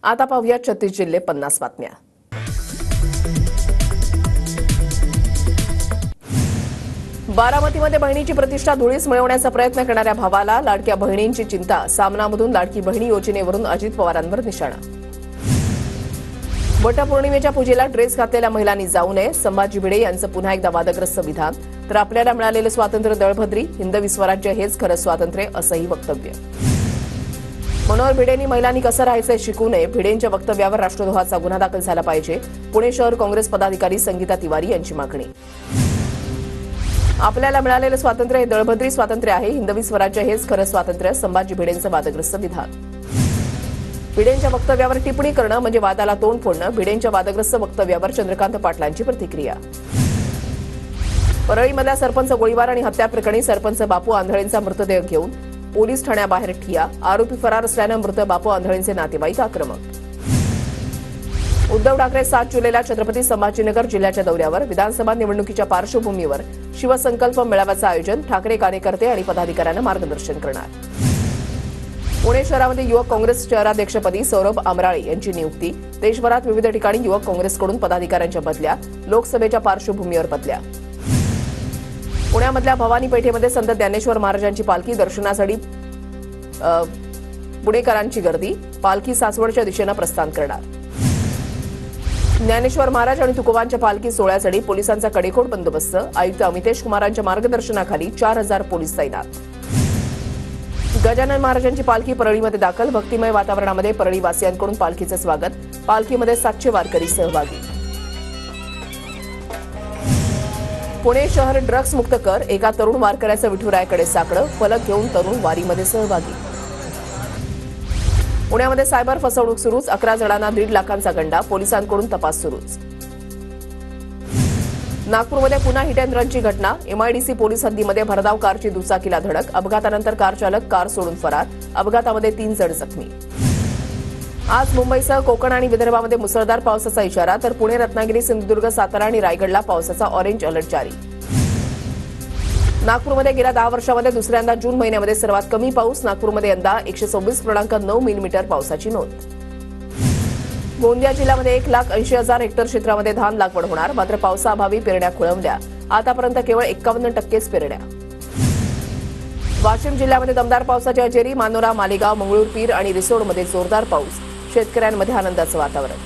आता पाहूया 36 जिल्हे 50 बातम्या। बारामतीमध्ये बहिणीची प्रतिष्ठा धुळीस मिळवण्याचा प्रयत्न करणाऱ्या भावाला लाडक्या बहिणींची चिंता। सामनामधून लाडकी बहिणी योजनेवरून अजित पवारांवर निशाणा। वटपौर्णिमेच्या पूजेला ड्रेस घातलेल्या महिलांनी जाऊ नये, संभाजी भिडे यांचं पुन्हा एकदा वादग्रस्त विधान। तर आपल्याला मिळालेलं स्वातंत्र्य दळभद्री, हिंदवी स्वराज्य हेच खरं स्वातंत्र्य, असंही वक्तव्य। मनोहर भिडेंनी महिलांनी कसं राहायचंय शिकू नये, भिडेंच्या वक्तव्यावर राष्ट्रद्रोहाचा गुन्हा दाखल झाला पाहिजे, पुणे शहर काँग्रेस पदाधिकारी संगीता तिवारी यांची मागणी। आपल्याला मिळालेलं स्वातंत्र्य हे दळभद्री स्वातंत्र्य आहे, हिंदवी स्वराज्य हेच खरं स्वातंत्र्य, संभाजी भिडेंचं वादग्रस्त विधान। भिडेंच्या वक्तव्यावर टिप्पणी करणं म्हणजे वादाला तोंड फोडणं, भिडेंच्या वादग्रस्त वक्तव्यावर चंद्रकांत पाटलांची प्रतिक्रिया। परळीमधल्या सरपंच गोळीबार आणि हत्या प्रकरणी सरपंच बापू आंधळेंचा मृतदेह घेऊन पोलीस ठाण्याबाहेर ठिय्या, आरोपी फरार असल्यानं मृत बापू आंधळेंचे नातेवाईक आक्रमक। उद्धव ठाकरे 7 जुलैला छत्रपती संभाजीनगर जिल्ह्याच्या दौऱ्यावर, विधानसभा निवडणुकीच्या पार्श्वभूमीवर शिवसंकल्प मेळाव्याचं आयोजन, ठाकरे कार्यकर्ते आणि पदाधिकाऱ्यांना मार्गदर्शन करणार। पुणे शहरामध्ये युवक काँग्रेस शहराध्यक्षपदी सौरभ आमराळे यांची नियुक्ती, देशभरात विविध ठिकाणी युवक काँग्रेसकडून पदाधिकाऱ्यांच्या बदल्या, लोकसभेच्या पार्श्वभूमीवर बदल्या। पुण्यामधल्या भवानी पेठेमध्ये संत ज्ञानेश्वर महाराजांची पालखी दर्शनासाठी पुणेकरांची गर्दी, पालखी सासवडच्या दिशेनं प्रस्थान करणार। ज्ञानेश्वर महाराज आणि तुकोबांच्या पालखी सोहळ्यासाठी पोलिसांचा कडेकोट बंदोबस्त, आयुक्त अमितेश कुमारांच्या मार्गदर्शनाखाली 4000 पोलीस तैनात। गजानन महाराजांची पालखी परळीमध्ये दाखल, भक्तिमय वातावरणामध्ये परळीवासियांकडून पालखीचं स्वागत, पालखीमध्ये 700 वारकरी सहभागी। पुणे शहर ड्रग्स मुक्त कर, एका तरुण वारकऱ्याचं विठुरायाकडे साकडं, फलक घेऊन तरुण वारीमध्ये सहभागी। पुण्यामध्ये सायबर फसवणूक सुरूच, 11 जणांना 1.5 लाखांचा गंडा, पोलिसांकडून तपास सुरूच। नागपूरमध्ये पुन्हा हिट अँड रनची घटना, एमआयडीसी पोलीस हद्दीमध्ये भरधाव कारची दुचाकीला धडक, अपघातानंतर कार चालक कार सोडून फरार, अपघातामध्ये 3 जण जखमी। आज मुंबईसह कोकण आणि विदर्भामध्ये मुसळधार पावसाचा इशारा, तर पुणे, रत्नागिरी, सिंधुदुर्ग, सातारा आणि रायगडला पावसाचा ऑरेंज अलर्ट जारी। नागपूरमध्ये गेल्या 10 वर्षांमध्ये दुसऱ्यांदा जून महिन्यामध्ये सर्वात कमी पाऊस, नागपूरमध्ये यंदा 126.9 मिलीमीटर पावसाची नोंद। गोंदिया जिल्ह्यामध्ये 1,80,000 हेक्टर क्षेत्रामध्ये धान लागवड होणार, मात्र पावसाअभावी पेरण्या खोळंबल्या, आतापर्यंत केवळ 51% पेरण्या। वाशिम जिल्ह्यामध्ये दमदार पावसाची हजेरी, मानोरा, मालेगाव, मंगळूरपीर आणि रिसोडमध्ये जोरदार पाऊस, शेतकऱ्यांमध्ये आनंदाचं वातावरण।